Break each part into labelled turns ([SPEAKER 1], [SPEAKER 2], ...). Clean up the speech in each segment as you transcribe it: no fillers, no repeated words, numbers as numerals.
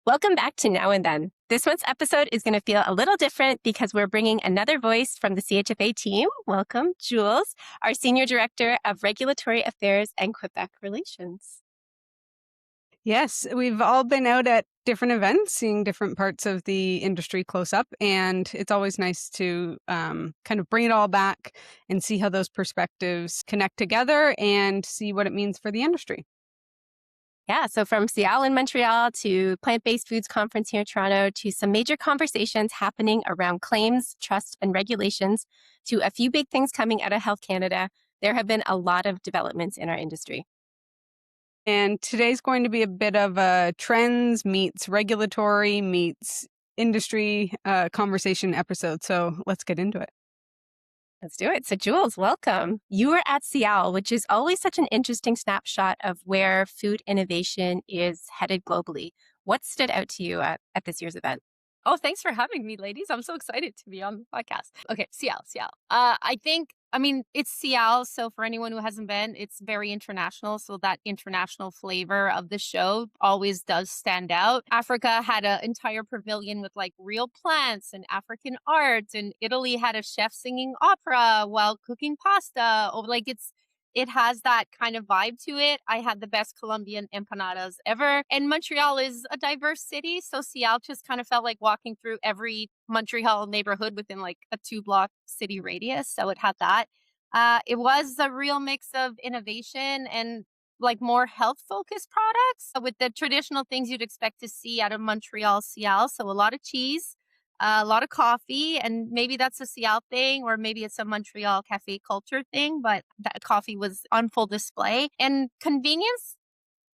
[SPEAKER 1] Welcome back to Now and Then. This month's episode is going to feel a little different because we're bringing another voice from the CHFA team. Welcome, Jules, our Senior Director of Regulatory Affairs and Quebec Relations.
[SPEAKER 2] Yes, we've all been out at different events, seeing different parts of the industry close up, and it's always nice to kind of bring it all back and see how those perspectives connect together and see what it means for the industry.
[SPEAKER 1] Yeah, so from SIAL in Montreal to Plant-Based Foods Conference here in Toronto to some major conversations happening around claims, trust, and regulations to a few big things coming out of Health Canada, there have been a lot of developments in our industry.
[SPEAKER 2] And today's going to be a bit of a trends meets regulatory meets industry conversation episode. So let's get into it.
[SPEAKER 1] Let's do it. So, Jules, welcome. You were at SIAL, which is always such an interesting snapshot of where food innovation is headed globally. What stood out to you at this year's event?
[SPEAKER 3] Oh, thanks for having me, ladies. I'm so excited to be on the podcast. Okay, SIAL. It's SIAL. So for anyone who hasn't been, it's very international. So that international flavor of the show always does stand out. Africa had an entire pavilion with like real plants and African art, and Italy had a chef singing opera while cooking pasta. It has that kind of vibe to it. I had the best Colombian empanadas ever. And Montreal is a diverse city. So SIAL just kind of felt like walking through every Montreal neighborhood within like a 2-block city radius. So it had that. It was a real mix of innovation and like more health focused products with the traditional things you'd expect to see out of Montreal SIAL. So a lot of cheese, a lot of coffee, and maybe that's a SIAL thing, or maybe it's a Montreal cafe culture thing, but that coffee was on full display. And convenience,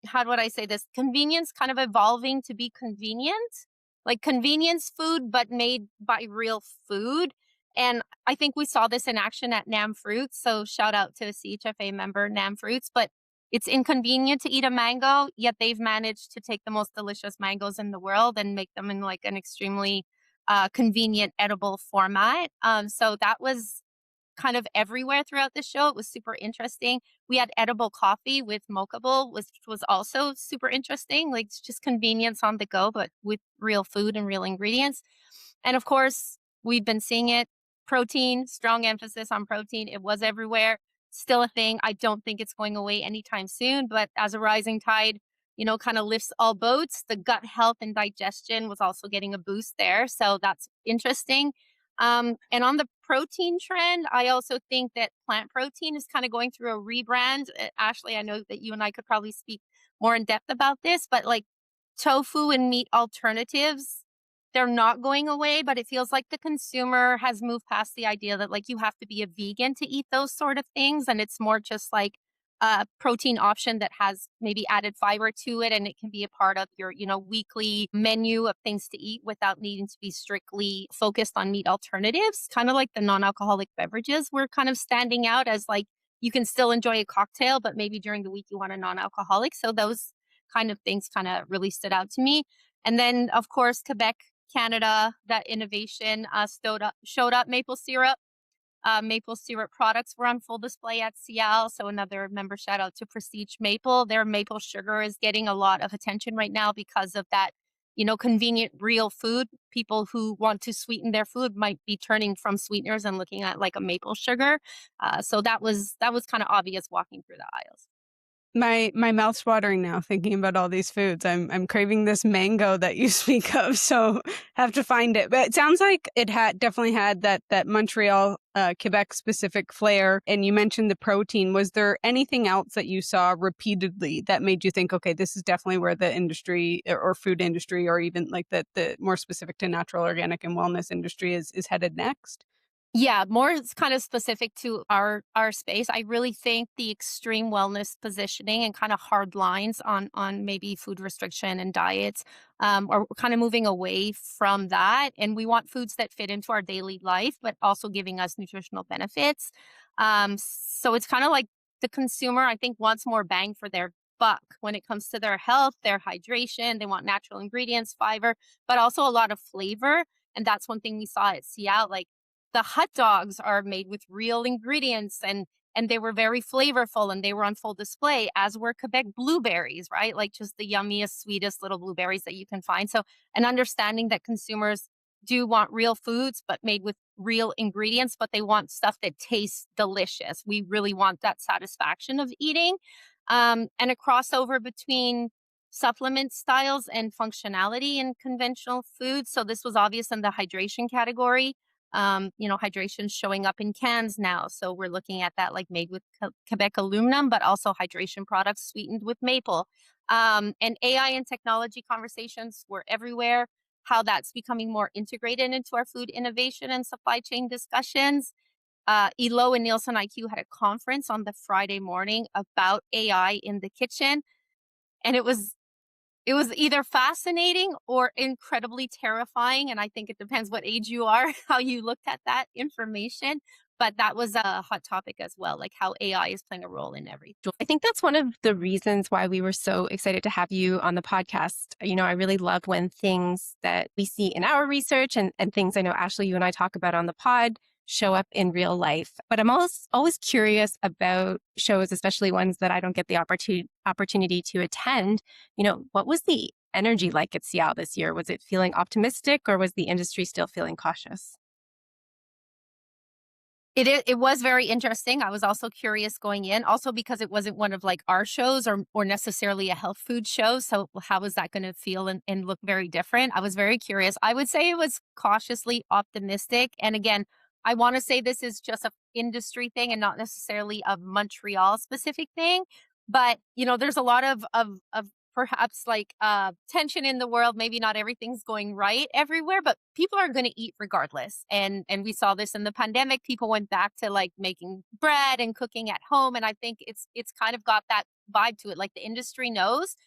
[SPEAKER 3] how would I say this? Convenience kind of evolving to be convenient, like convenience food, but made by real food. And I think we saw this in action at Nam Fruits. So shout out to a CHFA member, Nam Fruits. But it's inconvenient to eat a mango, yet they've managed to take the most delicious mangoes in the world and make them in like an extremely convenient, edible format. So that was kind of everywhere throughout the show. It was super interesting. We had edible coffee with mocha bowl, which was also super interesting. Like it's just convenience on the go, but with real food and real ingredients. And of course, we've been seeing it. Protein, strong emphasis on protein. It was everywhere. Still a thing. I don't think it's going away anytime soon, but as a rising tide, kind of lifts all boats. The gut health and digestion was also getting a boost there. So that's interesting. And on the protein trend, I also think that plant protein is kind of going through a rebrand. Ashley, I know that you and I could probably speak more in depth about this, but like tofu and meat alternatives, they're not going away, but it feels like the consumer has moved past the idea that like you have to be a vegan to eat those sort of things. And it's more just like a protein option that has maybe added fiber to it, and it can be a part of your weekly menu of things to eat without needing to be strictly focused on meat alternatives. Kind of like the non-alcoholic beverages were kind of standing out as like you can still enjoy a cocktail, but maybe during the week you want a non-alcoholic. So those kind of things kind of really stood out to me. And then of course Quebec, Canada, that innovation showed up. Maple syrup products were on full display at SIAL. So another member shout out to Prestige Maple. Their maple sugar is getting a lot of attention right now because of that, convenient real food. People who want to sweeten their food might be turning from sweeteners and looking at like a maple sugar. So that was kind of obvious walking through the aisles.
[SPEAKER 2] My mouth's watering now thinking about all these foods. I'm craving this mango that you speak of, so have to find it. But it sounds like it definitely had that Montreal, Quebec specific flair. And you mentioned the protein. Was there anything else that you saw repeatedly that made you think, okay, this is definitely where the industry or food industry, or even like the more specific to natural, organic, and wellness industry is headed next?
[SPEAKER 3] Yeah, more kind of specific to our space. I really think the extreme wellness positioning and kind of hard lines on maybe food restriction and diets are kind of moving away from that. And we want foods that fit into our daily life, but also giving us nutritional benefits. So it's kind of like the consumer, I think, wants more bang for their buck when it comes to their health, their hydration. They want natural ingredients, fiber, but also a lot of flavor. And that's one thing we saw at SIAL. Like the hot dogs are made with real ingredients and and they were very flavorful and they were on full display, as were Quebec blueberries, right? Like just the yummiest, sweetest little blueberries that you can find. So an understanding that consumers do want real foods, but made with real ingredients, but they want stuff that tastes delicious. We really want that satisfaction of eating. And a crossover between supplement styles and functionality in conventional foods. So this was obvious in the hydration category. Hydration showing up in cans now. So we're looking at that like made with Quebec aluminum, but also hydration products sweetened with maple. And AI and technology conversations were everywhere, how that's becoming more integrated into our food innovation and supply chain discussions. Elo and Nielsen IQ had a conference on the Friday morning about AI in the kitchen. And it was either fascinating or incredibly terrifying. And I think it depends what age you are, how you looked at that information. But that was a hot topic as well, like how AI is playing a role in everything.
[SPEAKER 1] I think that's one of the reasons why we were so excited to have you on the podcast. I really love when things that we see in our research and things I know, Ashley, you and I talk about on the pod show up in real life. But I'm always curious about shows, especially ones that I don't get the opportunity to attend. What was the energy like at SIAL this year? Was it feeling optimistic or was the industry still feeling cautious?
[SPEAKER 3] It was very interesting. I was also curious going in, also because it wasn't one of like our shows or necessarily a health food show. So how was that going to feel and look very different? I was very curious. I would say it was cautiously optimistic. And again, I want to say this is just a industry thing and not necessarily a Montreal specific thing. But there's a lot of perhaps like tension in the world. Maybe not everything's going right everywhere, but people are going to eat regardless. And we saw this in the pandemic. People went back to like making bread and cooking at home. And I think it's kind of got that vibe to it. Like the industry knows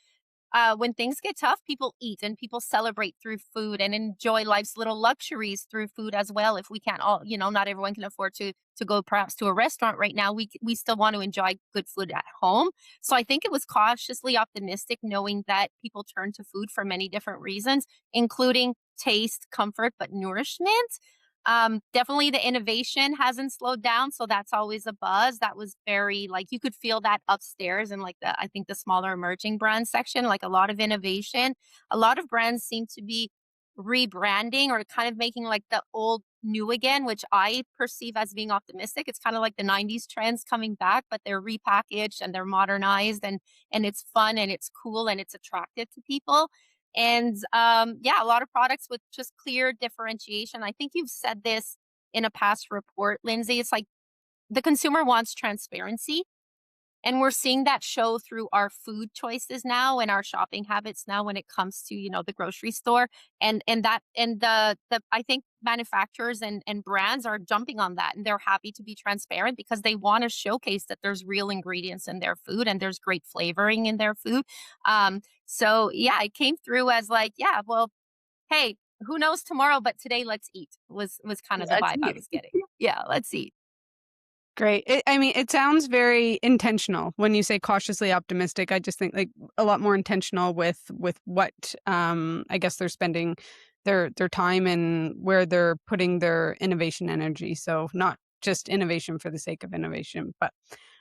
[SPEAKER 3] when things get tough, people eat and people celebrate through food and enjoy life's little luxuries through food as well. If we can't all, not everyone can afford to go perhaps to a restaurant right now. We still want to enjoy good food at home. So I think it was cautiously optimistic, knowing that people turn to food for many different reasons, including taste, comfort, but nourishment. Definitely the innovation hasn't slowed down. So that's always a buzz. That was very like you could feel that upstairs in like I think the smaller emerging brand section, like a lot of innovation. A lot of brands seem to be rebranding or kind of making like the old new again, which I perceive as being optimistic. It's kind of like the 90s trends coming back, but they're repackaged and they're modernized and it's fun and it's cool and it's attractive to people. And yeah, a lot of products with just clear differentiation. I think you've said this in a past report, Lynsey. It's like the consumer wants transparency. And we're seeing that show through our food choices now and our shopping habits now when it comes to, the grocery store. And the I think manufacturers and brands are jumping on that and they're happy to be transparent because they want to showcase that there's real ingredients in their food and there's great flavoring in their food. So yeah, it came through as like, yeah, well, hey, who knows tomorrow, but today let's eat was kind of the vibe I was getting. Yeah, let's eat.
[SPEAKER 2] Great. It sounds very intentional when you say cautiously optimistic. I just think like a lot more intentional with what I guess they're spending their time and where they're putting their innovation energy. So not just innovation for the sake of innovation. But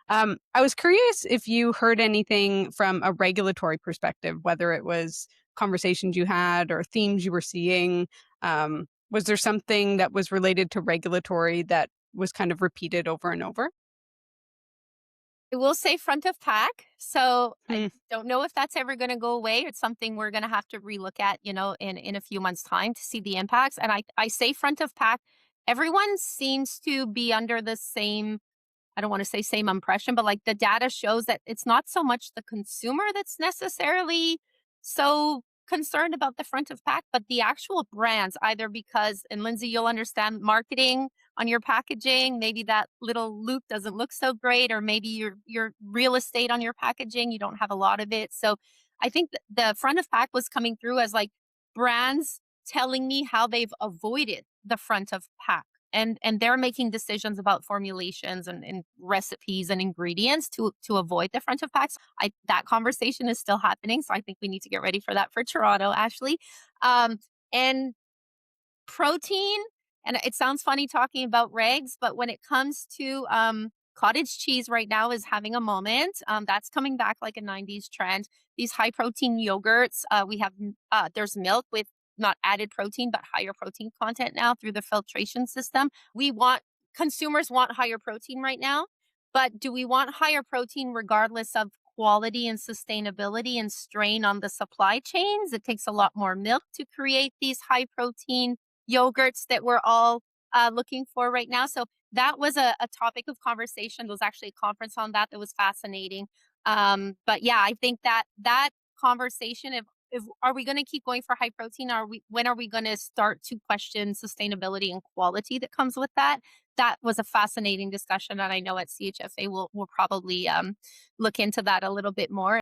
[SPEAKER 2] I was curious if you heard anything from a regulatory perspective, whether it was conversations you had or themes you were seeing. Was there something that was related to regulatory that was kind of repeated over and over?
[SPEAKER 3] I will say front of pack. So I don't know if that's ever going to go away. It's something we're going to have to relook at, in a few months' time to see the impacts. And I say front of pack. Everyone seems to be under the same, I don't want to say same impression, but like the data shows that it's not so much the consumer that's necessarily so concerned about the front of pack, but the actual brands, either because, and Lynsey, you'll understand marketing on your packaging, maybe that little loop doesn't look so great, or maybe your real estate on your packaging, you don't have a lot of it. So I think the front of pack was coming through as like brands telling me how they've avoided the front of pack. And they're making decisions about formulations and recipes and ingredients to avoid the front of packs. That conversation is still happening, so I think we need to get ready for that for Toronto, Ashley. And protein, and it sounds funny talking about regs, but when it comes to Cottage cheese right now is having a moment. That's coming back like a 90s trend. These high protein yogurts, there's milk with not added protein, but higher protein content now through the filtration system. Consumers want higher protein right now, but do we want higher protein regardless of quality and sustainability and strain on the supply chains? It takes a lot more milk to create these high protein yogurts that we're all looking for right now. So that was a topic of conversation. There was actually a conference on that was fascinating. But yeah, I think that conversation, if are we going to keep going for high protein? When are we going to start to question sustainability and quality that comes with that? That was a fascinating discussion, and I know at CHFA we'll probably look into that a little bit more.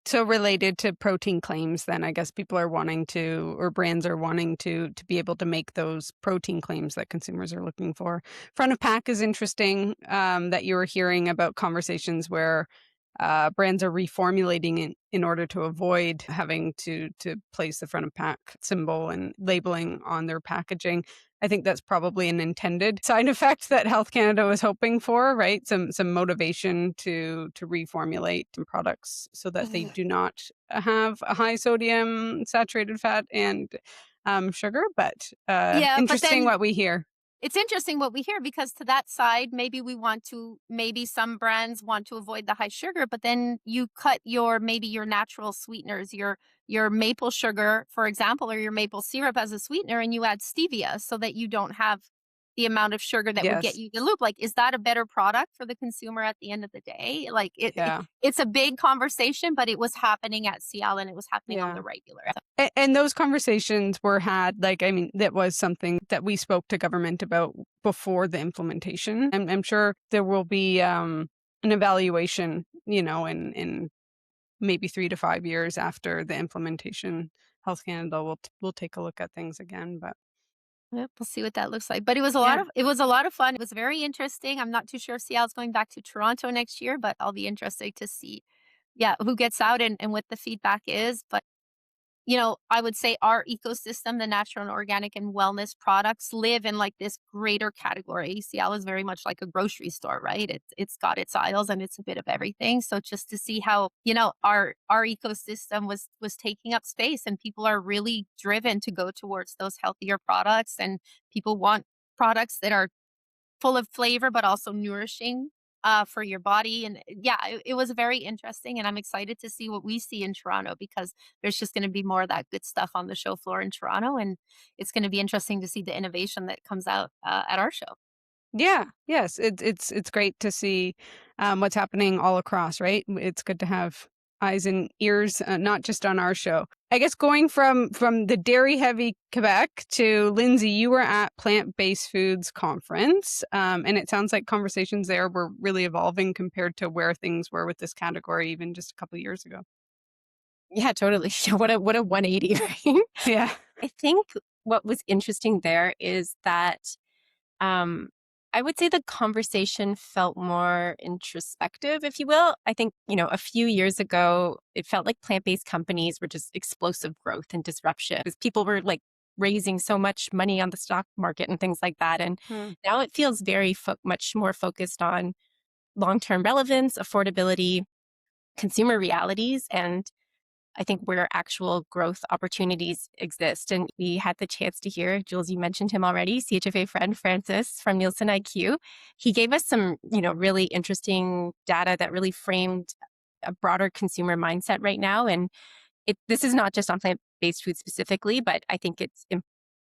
[SPEAKER 2] So related to protein claims, then I guess people are wanting to, or brands are wanting to be able to make those protein claims that consumers are looking for. Front of pack is interesting, that you were hearing about conversations where brands are reformulating it in order to avoid having to place the front of pack symbol and labeling on their packaging. I think that's probably an intended side effect that Health Canada was hoping for, right? Some motivation to reformulate products so that they do not have a high sodium, saturated fat, and sugar. But
[SPEAKER 3] Yeah, but
[SPEAKER 2] interesting
[SPEAKER 3] then
[SPEAKER 2] what we hear.
[SPEAKER 3] it's interesting what we hear, because to that side, maybe some brands want to avoid the high sugar, but then you cut maybe your natural sweeteners, your maple sugar, for example, or your maple syrup as a sweetener, and you add stevia so that you don't have the amount of sugar that would get
[SPEAKER 2] Yes.
[SPEAKER 3] you the loop. Like, is that a better product for the consumer at the end of the day? Like,
[SPEAKER 2] Yeah.
[SPEAKER 3] it's a big conversation, but it was happening at SIAL and it was happening on
[SPEAKER 2] Yeah.
[SPEAKER 3] the regular.
[SPEAKER 2] And those conversations were had, like, I mean, that was something that we spoke to government about before the implementation. I'm sure there will be an evaluation, in maybe 3 to 5 years after the implementation. Health Canada will take a look at things again, but
[SPEAKER 3] Yep, we'll see what that looks like. But it was
[SPEAKER 2] yeah.
[SPEAKER 3] it was a lot of fun. It was very interesting. I'm not too sure if Seattle's going back to Toronto next year, but I'll be interested to see, yeah, who gets out and what the feedback is. But I would say our ecosystem, the natural and organic and wellness products, live in like this greater category. Seattle is very much like a grocery store, right? It's got its aisles and it's a bit of everything. So just to see how, our ecosystem was taking up space, and people are really driven to go towards those healthier products, and people want products that are full of flavor, but also nourishing for your body. And yeah, it was very interesting. And I'm excited to see what we see in Toronto, because there's just going to be more of that good stuff on the show floor in Toronto. And it's going to be interesting to see the innovation that comes out at our show.
[SPEAKER 2] Yeah, yes, it's great to see what's happening all across, right? It's good to have eyes and ears, not just on our show. I guess going from the dairy heavy Quebec to Lynsey, you were at Plant Based Foods Conference, and it sounds like conversations there were really evolving compared to where things were with this category even just a couple of years ago.
[SPEAKER 1] Yeah, totally. What a 180, right?
[SPEAKER 2] Yeah,
[SPEAKER 1] I think what was interesting there is that um, I would say the conversation felt more introspective, if you will. I think, a few years ago, it felt like plant-based companies were just explosive growth and disruption, because people were like raising so much money on the stock market and things like that. And
[SPEAKER 2] Hmm.
[SPEAKER 1] now it feels very much more focused on long-term relevance, affordability, consumer realities, and I think where actual growth opportunities exist. And we had the chance to hear, Jules, you mentioned him already, CHFA friend Francis from Nielsen IQ. He gave us some, really interesting data that really framed a broader consumer mindset right now. And this is not just on plant-based food specifically, but I think it's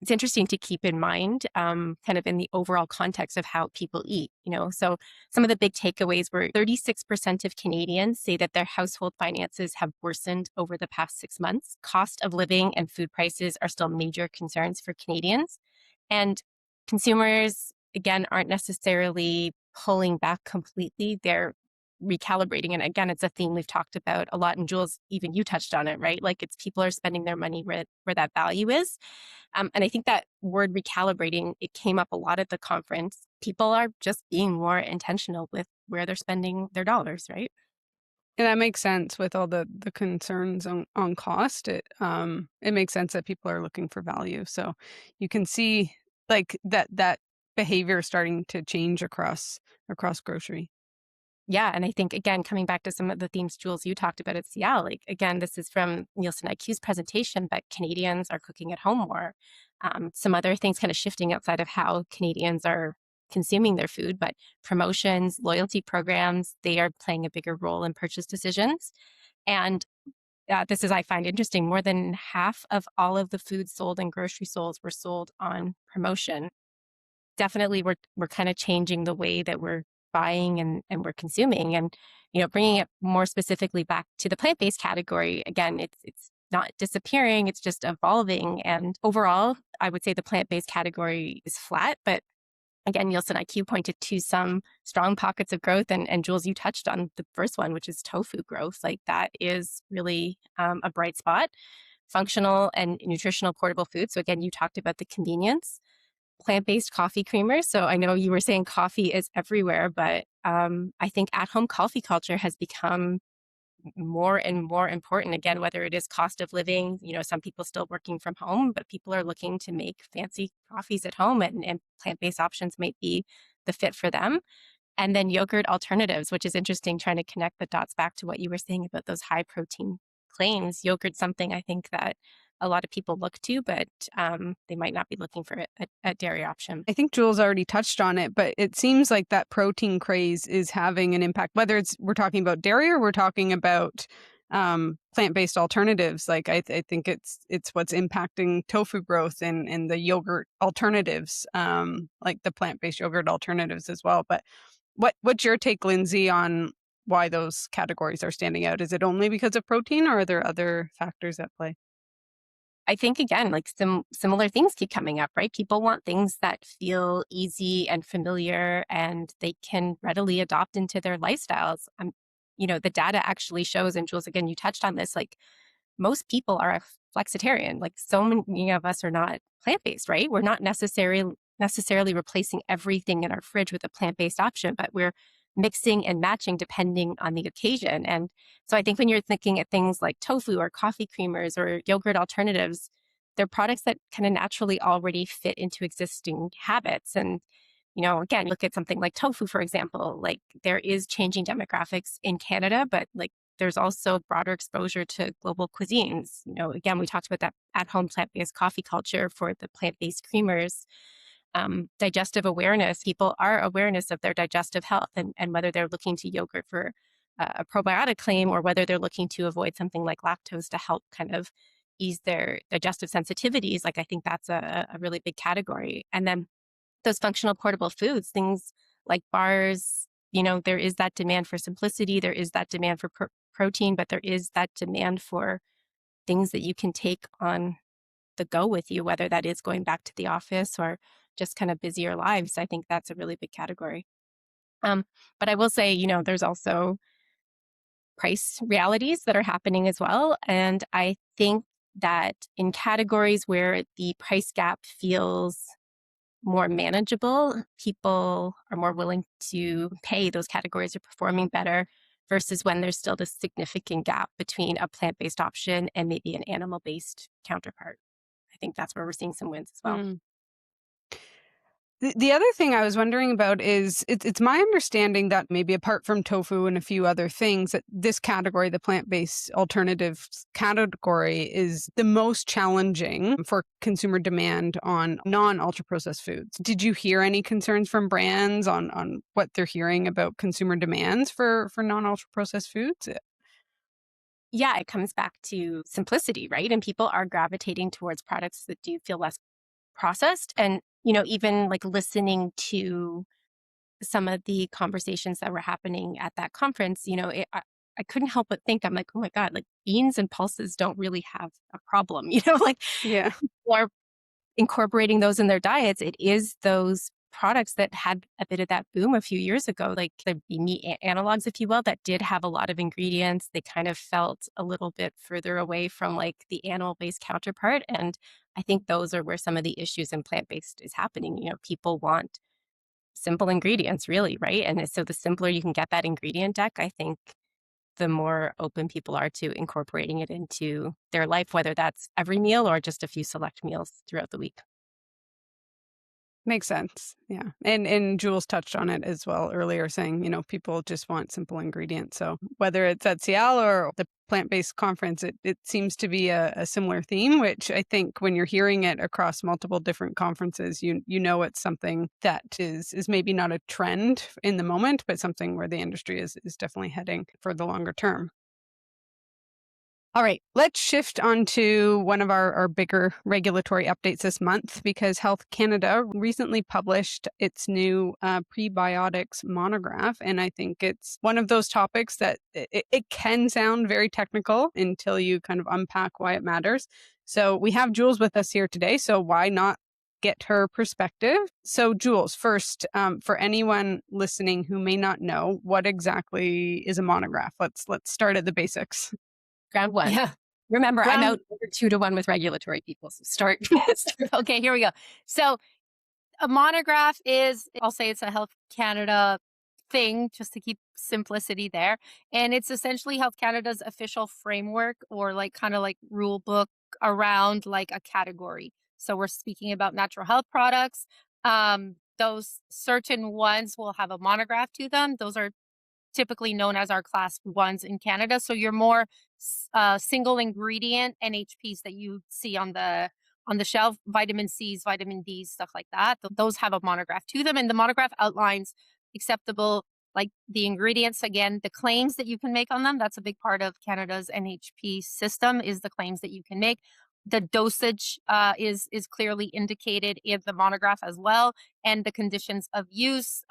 [SPEAKER 1] interesting to keep in mind, kind of in the overall context of how people eat. So some of the big takeaways were 36% of Canadians say that their household finances have worsened over the past 6 months. Cost of living and food prices are still major concerns for Canadians, and consumers, again, aren't necessarily pulling back completely. They're recalibrating. And again, it's a theme we've talked about a lot. And Jules, even you touched on it, right? Like, it's people are spending their money where that value is. And I think that word recalibrating, it came up a lot at the conference. People are just being more intentional with where they're spending their dollars, right?
[SPEAKER 2] and that makes sense with all the concerns on cost. It makes sense that people are looking for value. So you can see like that behavior starting to change across grocery.
[SPEAKER 1] Yeah. And I think, again, coming back to some of the themes, Jules, you talked about at CL, like, again, this is from Nielsen IQ's presentation, but Canadians are cooking at home more. Some other things kind of shifting outside of how Canadians are consuming their food, but promotions, loyalty programs, they are playing a bigger role in purchase decisions. And this is, I find interesting, more than half of all of the food sold in grocery stores were sold on promotion. Definitely we're kind of changing the way that we're buying and we're consuming, and bringing it more specifically back to the plant-based category. Again, it's not disappearing, it's just evolving. And overall, I would say the plant-based category is flat, but again, Nielsen IQ pointed to some strong pockets of growth, and Jules, you touched on the first one, which is tofu growth. Like, that is really a bright spot. Functional and nutritional portable food. So again, you talked about the convenience. Plant-based coffee creamers. So I know you were saying coffee is everywhere, but I think at-home coffee culture has become more and more important. Again, whether it is cost of living, some people still working from home, but people are looking to make fancy coffees at home, and plant-based options might be the fit for them. And then yogurt alternatives, which is interesting, trying to connect the dots back to what you were saying about those high protein claims. Yogurt's something I think that a lot of people look to, but they might not be looking for a dairy option.
[SPEAKER 2] I think Jules already touched on it, but it seems like that protein craze is having an impact, whether we're talking about dairy or we're talking about plant-based alternatives. Like, I think it's what's impacting tofu growth and the yogurt alternatives, like the plant-based yogurt alternatives as well. But what's your take, Lynsey, on why those categories are standing out? Is it only because of protein, or are there other factors at play?
[SPEAKER 1] I think, again, like similar things keep coming up, right? People want things that feel easy and familiar and they can readily adopt into their lifestyles. The data actually shows, and Jules, again, you touched on this, like, most people are a flexitarian. Like, so many of us are not plant-based, right? We're not necessarily replacing everything in our fridge with a plant-based option, but we're mixing and matching depending on the occasion. And so I think when you're thinking at things like tofu or coffee creamers or yogurt alternatives, they're products that kind of naturally already fit into existing habits. And again, look at something like tofu, for example. Like, there is changing demographics in Canada, but like, there's also broader exposure to global cuisines. Again, we talked about that at-home plant-based coffee culture for the plant-based creamers. Digestive awareness, people are awareness of their digestive health, and whether they're looking to yogurt for a probiotic claim, or whether they're looking to avoid something like lactose to help kind of ease their digestive sensitivities. Like, I think that's a really big category. And then those functional portable foods, things like bars, there is that demand for simplicity, there is that demand for protein, but there is that demand for things that you can take on the go with you, whether that is going back to the office or just kind of busier lives. I think that's a really big category. But I will say, there's also price realities that are happening as well. And I think that in categories where the price gap feels more manageable, people are more willing to pay. Those categories are performing better versus when there's still this significant gap between a plant-based option and maybe an animal-based counterpart. I think that's where we're seeing some wins as well.
[SPEAKER 2] Mm. The other thing I was wondering about is it's my understanding that maybe apart from tofu and a few other things, that this category, the plant-based alternatives category, is the most challenging for consumer demand on non-ultra processed foods. Did you hear any concerns from brands on what they're hearing about consumer demands for non-ultra processed foods?
[SPEAKER 1] Yeah, it comes back to simplicity, right? And people are gravitating towards products that do feel less processed. And, even like listening to some of the conversations that were happening at that conference, I couldn't help but think, I'm like, oh my God, like, beans and pulses don't really have a problem, like,
[SPEAKER 2] Yeah.
[SPEAKER 1] people are incorporating those in their diets. It is those products that had a bit of that boom a few years ago, like the meat analogs, if you will, that did have a lot of ingredients. They kind of felt a little bit further away from like the animal-based counterpart. And I think those are where some of the issues in plant-based is happening. People want simple ingredients, really, right? And so the simpler you can get that ingredient deck, I think the more open people are to incorporating it into their life, whether that's every meal or just a few select meals throughout the week.
[SPEAKER 2] Makes sense. Yeah. And Jules touched on it as well earlier, saying, people just want simple ingredients. So whether it's at SIAL or the plant-based conference, it seems to be a similar theme, which I think when you're hearing it across multiple different conferences, you know it's something that is maybe not a trend in the moment, but something where the industry is definitely heading for the longer term. All right, let's shift on to one of our bigger regulatory updates this month, because Health Canada recently published its new prebiotics monograph. And I think it's one of those topics that it can sound very technical until you kind of unpack why it matters. So we have Jules with us here today. So why not get her perspective? So Jules, first, for anyone listening who may not know, what exactly is a monograph? Let's start at the basics.
[SPEAKER 1] Ground one.
[SPEAKER 3] Yeah.
[SPEAKER 1] Remember, I'm out over 2-1 with regulatory people. So start.
[SPEAKER 3] Okay, here we go. So a monograph is, I'll say it's a Health Canada thing, just to keep simplicity there. And it's essentially Health Canada's official framework, or like kind of like rule book around like a category. So we're speaking about natural health products. Those certain ones will have a monograph to them. Those are typically known as our class ones in Canada. So your more single ingredient NHPs that you see on the shelf, vitamin C's, vitamin D's, stuff like that. Those have a monograph to them, and the monograph outlines acceptable, like the ingredients. Again, the claims that you can make on them. That's a big part of Canada's NHP system, is the claims that you can make. The dosage is clearly indicated in the monograph as well, and the conditions of use,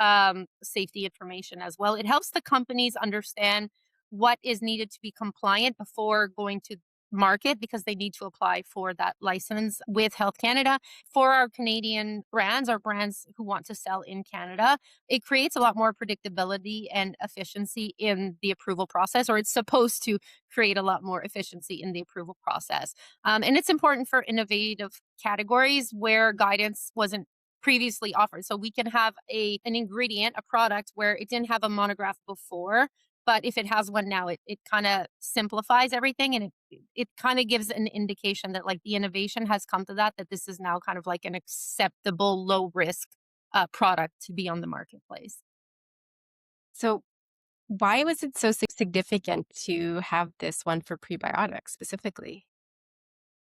[SPEAKER 3] safety information as well. It helps the companies understand what is needed to be compliant before going to market, because they need to apply for that license with Health Canada. For our Canadian brands, or brands who want to sell in Canada, it creates a lot more predictability and efficiency in the approval process, or it's supposed to create a lot more efficiency in the approval process. And it's important for innovative categories where guidance wasn't previously offered. So we can have an ingredient, a product where it didn't have a monograph before, but if it has one now, it kind of simplifies everything, and it kind of gives an indication that like the innovation has come to that this is now kind of like an acceptable low risk product to be on the marketplace.
[SPEAKER 1] So why was it so significant to have this one for prebiotics specifically?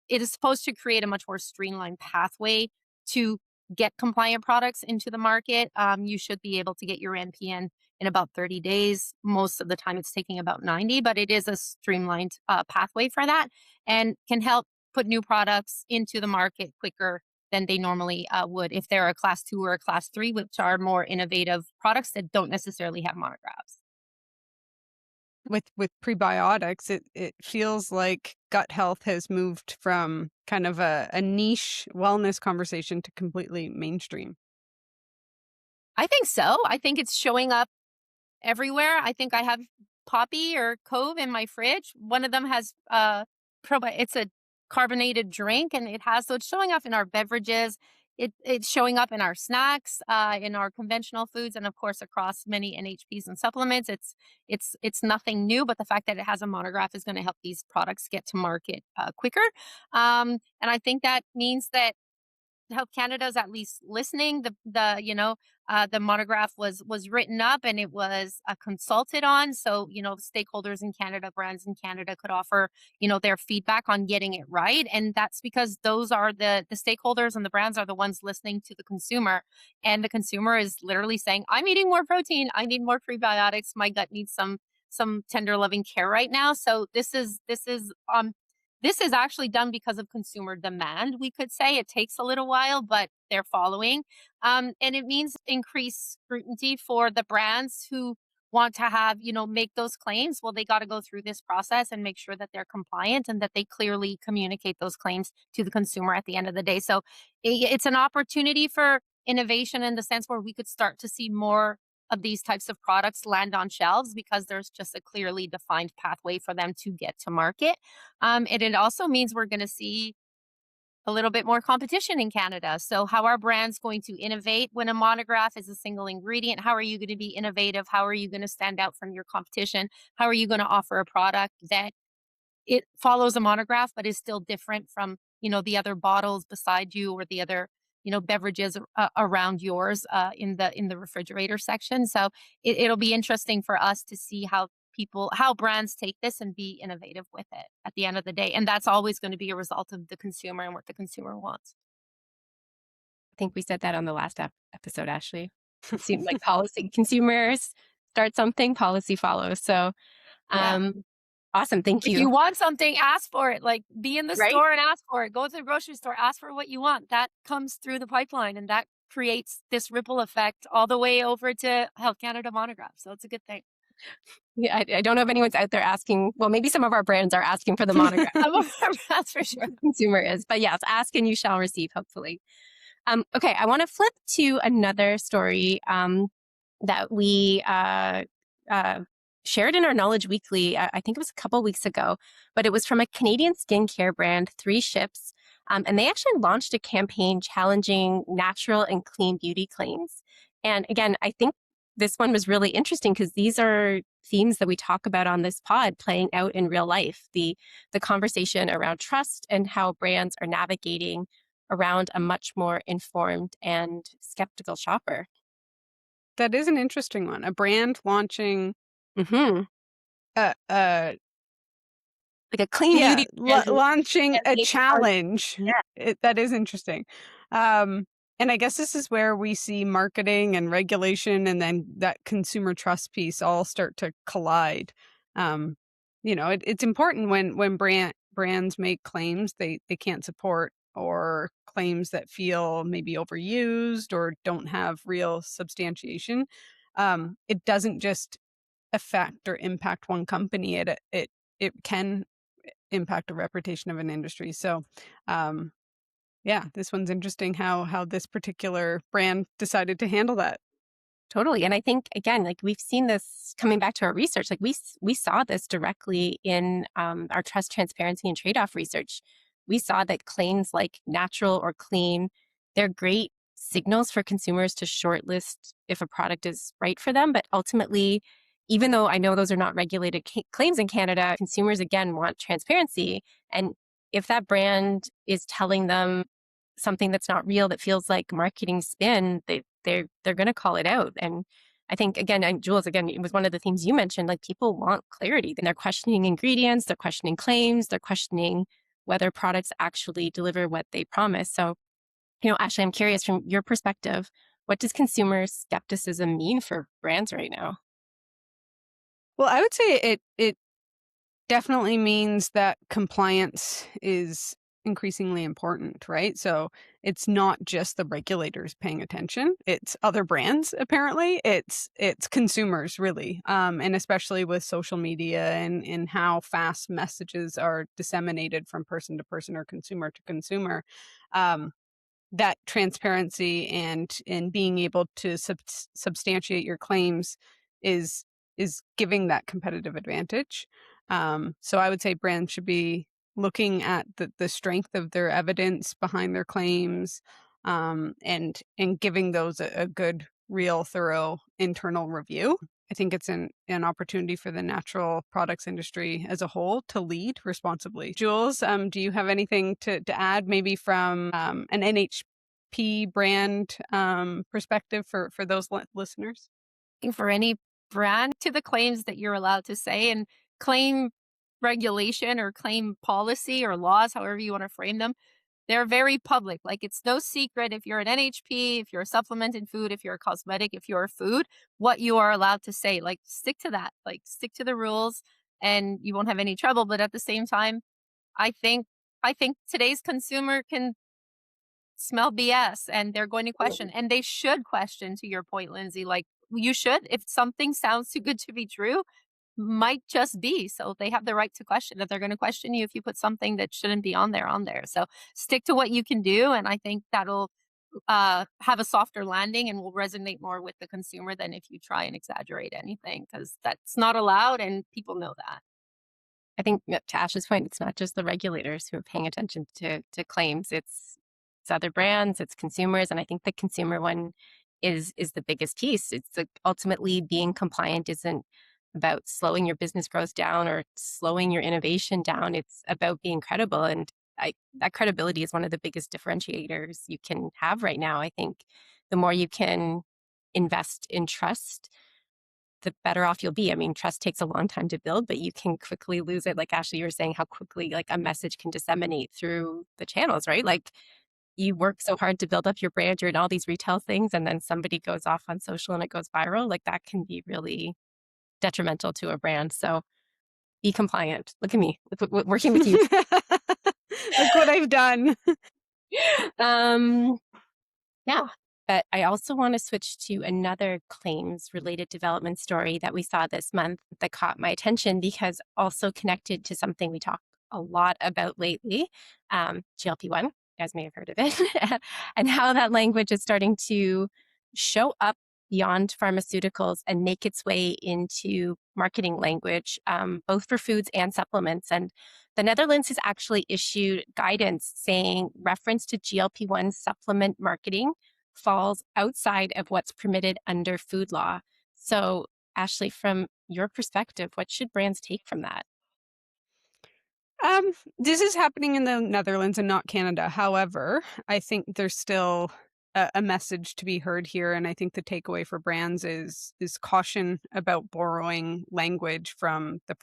[SPEAKER 3] It is supposed to create a much more streamlined pathway to get compliant products into the market. You should be able to get your NPN in about 30 days. Most of the time it's taking about 90, but it is a streamlined pathway for that, and can help put new products into the market quicker than they normally would if they're a class 2 or a class 3, which are more innovative products that don't necessarily have monographs.
[SPEAKER 2] With prebiotics, it feels like gut health has moved from kind of a niche wellness conversation to completely mainstream.
[SPEAKER 3] I think so. I think it's showing up everywhere. I think I have Poppy or Cove in my fridge. One of them has it's a carbonated drink, and it has, so it's showing up in our beverages. It's showing up in our snacks, in our conventional foods, and of course across many NHPs and supplements. It's nothing new, but the fact that it has a monograph is going to help these products get to market quicker. And I think that means that Health Canada is at least listening. The monograph was written up, and it was consulted on. So stakeholders in Canada, brands in Canada, could offer their feedback on getting it right, and that's because those are the stakeholders, and the brands are the ones listening to the consumer, and the consumer is literally saying, "I'm eating more protein. I need more prebiotics. My gut needs some tender, loving care right now." So this is actually done because of consumer demand, we could say. It takes a little while, but they're following. And it means increased scrutiny for the brands who want to have, make those claims. Well, they got to go through this process and make sure that they're compliant and that they clearly communicate those claims to the consumer at the end of the day. So it's an opportunity for innovation, in the sense where we could start to see more of these types of products land on shelves, because there's just a clearly defined pathway for them to get to market. And it also means we're going to see a little bit more competition in Canada. So how are brands going to innovate when a monograph is a single ingredient? How are you going to be innovative? How are you going to stand out from your competition? How are you going to offer a product that it follows a monograph but is still different from, the other bottles beside you, or the other beverages around yours in the refrigerator section. So it'll be interesting for us to see how brands take this and be innovative with it at the end of the day. And that's always going to be a result of the consumer and what the consumer wants.
[SPEAKER 1] I think we said that on the last episode, Ashley. It seemed like policy consumers start something, policy follows. So awesome. Thank
[SPEAKER 3] If
[SPEAKER 1] you.
[SPEAKER 3] you want something, ask for it. Like, be in the
[SPEAKER 1] Right?
[SPEAKER 3] store and ask for it. Go to the grocery store, ask for what you want. That comes through the pipeline, and that creates this ripple effect all the way over to Health Canada monograph. So it's a good thing.
[SPEAKER 1] Yeah, I don't know if anyone's out there asking. Well, maybe some of our brands are asking for the monograph.
[SPEAKER 3] That's for sure.
[SPEAKER 1] The consumer is. But yes, ask and you shall receive, hopefully. Okay, I want to flip to another story that we shared in our Knowledge Weekly. I think it was a couple weeks ago, but it was from a Canadian skincare brand, 3 Ships. And they actually launched a campaign challenging natural and clean beauty claims. And again, I think this one was really interesting because these are themes that we talk about on this pod playing out in real life. The conversation around trust and how brands are navigating around a much more informed and skeptical shopper.
[SPEAKER 2] That is an interesting one. A brand launching
[SPEAKER 1] Mm-hmm.
[SPEAKER 2] like
[SPEAKER 1] a clean beauty
[SPEAKER 2] launching a challenge.
[SPEAKER 1] Yeah.
[SPEAKER 2] That is interesting. And I guess this is where we see marketing and regulation and then that consumer trust piece all start to collide. It's important when brands make claims they can't support, or claims that feel maybe overused or don't have real substantiation. It doesn't just affect or impact one company. It can impact the reputation of an industry. So, this one's interesting how this particular brand decided to handle that.
[SPEAKER 1] Totally. And I think, again, like we've seen this coming back to our research, like we saw this directly in our trust, transparency, and trade-off research. We saw that claims like natural or clean, they're great signals for consumers to shortlist if a product is right for them. But ultimately, even though I know those are not regulated claims in Canada, consumers, again, want transparency. And if that brand is telling them something that's not real, that feels like marketing spin, they're going to call it out. And I think, again, and Jules, again, it was one of the themes you mentioned, like people want clarity. And they're questioning ingredients, they're questioning claims, they're questioning whether products actually deliver what they promise. So, Ashley, I'm curious from your perspective, what does consumer skepticism mean for brands right now?
[SPEAKER 2] Well, I would say it definitely means that compliance is increasingly important, right? So it's not just the regulators paying attention, it's other brands, apparently. It's consumers, really. And especially with social media and how fast messages are disseminated from person to person or consumer to consumer. That transparency and being able to substantiate your claims is giving that competitive advantage. So I would say brands should be looking at the strength of their evidence behind their claims, and giving those a good, real, thorough internal review. I think it's an opportunity for the natural products industry as a whole to lead responsibly. Jules, do you have anything to add, maybe from an NHP brand perspective for those listeners?
[SPEAKER 3] For any brand, to the claims that you're allowed to say, and claim regulation or claim policy or laws, however you want to frame them, they're very public. Like, it's no secret if you're an NHP, if you're a supplement in food, if you're a cosmetic, if you're a food, what you are allowed to say. Like, stick to that. Like, stick to the rules and you won't have any trouble. But at the same time, I think today's consumer can smell BS and they're going to question, and they should question, to your point, Lynsey. Like, you should. If something sounds too good to be true, might just be. So they have the right to question it. They're going to question you if you put something that shouldn't be on there. So stick to what you can do. And I think that'll have a softer landing and will resonate more with the consumer than if you try and exaggerate anything, because that's not allowed and people know that.
[SPEAKER 1] I think, to Ash's point, it's not just the regulators who are paying attention to claims. It's other brands, it's consumers. And I think the consumer one is the biggest piece. It's like ultimately being compliant isn't about slowing your business growth down or slowing your innovation down. It's about being credible. And that credibility is one of the biggest differentiators you can have right now. I think the more you can invest in trust, the better off you'll be. I mean, trust takes a long time to build, but you can quickly lose it. Like Ashley, you were saying how quickly like a message can disseminate through the channels, right? Like you work so hard to build up your brand, you're in all these retail things, and then somebody goes off on social and it goes viral. Like that can be really detrimental to a brand. So be compliant. Look at me, working with you.
[SPEAKER 2] Look what I've done.
[SPEAKER 1] Yeah. But I also want to switch to another claims related development story that we saw this month that caught my attention because also connected to something we talk a lot about lately, GLP-1, you guys may have heard of it, and how that language is starting to show up beyond pharmaceuticals and make its way into marketing language, both for foods and supplements. And the Netherlands has actually issued guidance saying reference to GLP-1 supplement marketing falls outside of what's permitted under food law. So, Ashley, from your perspective, what should brands take from that?
[SPEAKER 2] This is happening in the Netherlands and not Canada. However, I think there's still a message to be heard here, and I think the takeaway for brands is caution about borrowing language from the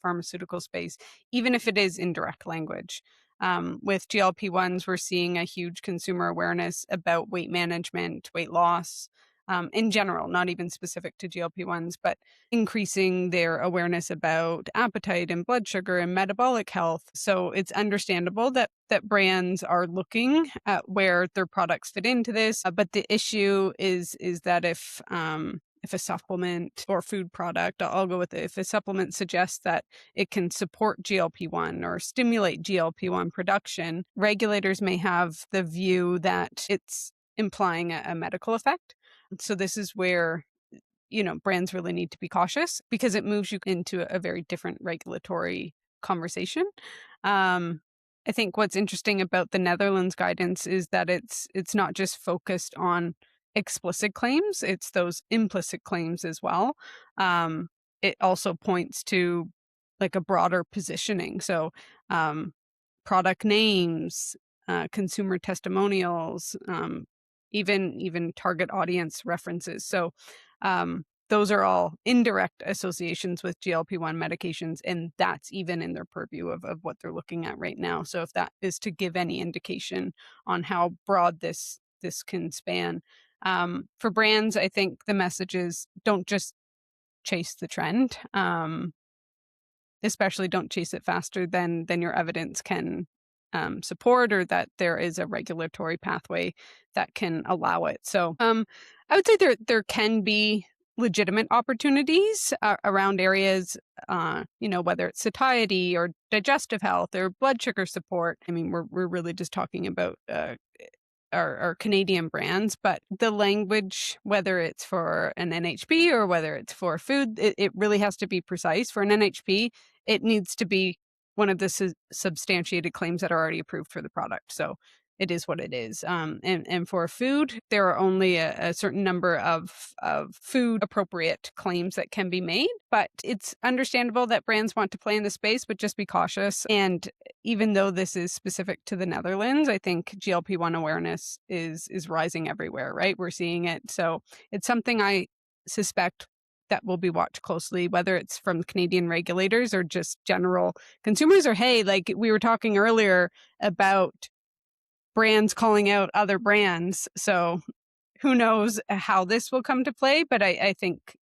[SPEAKER 2] pharmaceutical space, even if it is indirect language. With GLP-1s, we're seeing a huge consumer awareness about weight management, weight loss, in general, not even specific to GLP-1s, but increasing their awareness about appetite and blood sugar and metabolic health. So it's understandable that brands are looking at where their products fit into this. But the issue is that if a supplement or food product, I'll go with it, if a supplement suggests that it can support GLP-1 or stimulate GLP-1 production, regulators may have the view that it's implying a medical effect. So this is where, brands really need to be cautious because it moves you into a very different regulatory conversation. I think what's interesting about the Netherlands guidance is that it's not just focused on explicit claims, it's those implicit claims as well. It also points to like a broader positioning. So product names, consumer testimonials, even target audience references. So those are all indirect associations with GLP-1 medications, and that's even in their purview of what they're looking at right now. So if that is to give any indication on how broad this can span. For brands, I think the message is don't just chase the trend. Especially don't chase it faster than your evidence can support, or that there is a regulatory pathway that can allow it. So I would say there can be legitimate opportunities around areas, whether it's satiety or digestive health or blood sugar support. I mean, we're really just talking about our Canadian brands, but the language, whether it's for an NHP or whether it's for food, it really has to be precise. For an NHP, it needs to be one of the substantiated claims that are already approved for the product. So it is what it is. And for food, there are only a certain number of food appropriate claims that can be made, but it's understandable that brands want to play in the space, but just be cautious. And even though this is specific to the Netherlands, I think GLP-1 awareness is rising everywhere, right? We're seeing it. So it's something I suspect that will be watched closely, whether it's from Canadian regulators or just general consumers, or hey, like we were talking earlier about brands calling out other brands. So who knows how this will come to play, but I think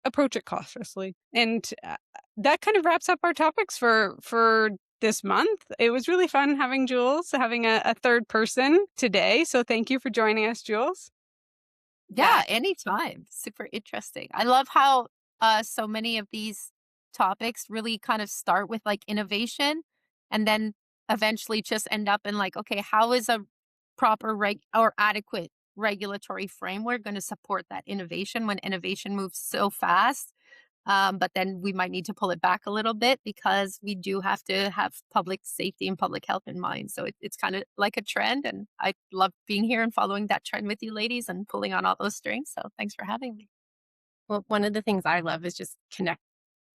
[SPEAKER 2] approach it cautiously. And that kind of wraps up our topics for this month. It was really fun having Jules, having a third person today. So thank you for joining us, Jules.
[SPEAKER 3] Yeah, anytime. Super interesting. I love how so many of these topics really kind of start with like innovation and then eventually just end up in like, okay, how is a proper or adequate regulatory framework going to support that innovation when innovation moves so fast? But then we might need to pull it back a little bit because we do have to have public safety and public health in mind. So it's kind of like a trend. And I love being here and following that trend with you ladies and pulling on all those strings. So thanks for having me.
[SPEAKER 1] Well, one of the things I love is just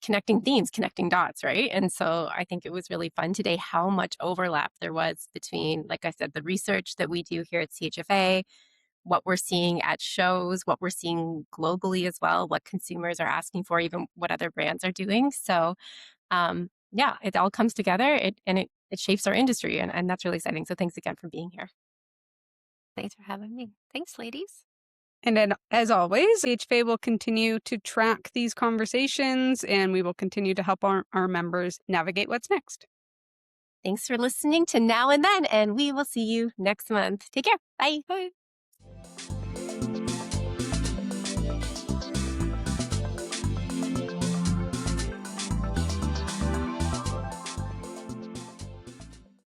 [SPEAKER 1] connecting themes, connecting dots, right? And so I think it was really fun today how much overlap there was between, like I said, the research that we do here at CHFA, what we're seeing at shows, what we're seeing globally as well, what consumers are asking for, even what other brands are doing. So yeah, it all comes together and it shapes our industry. And that's really exciting. So thanks again for being here.
[SPEAKER 3] Thanks for having me. Thanks, ladies.
[SPEAKER 2] And then, as always, CHFA will continue to track these conversations, and we will continue to help our members navigate what's next.
[SPEAKER 1] Thanks for listening to Now and Then, and we will see you next month. Take care. Bye.
[SPEAKER 3] Bye.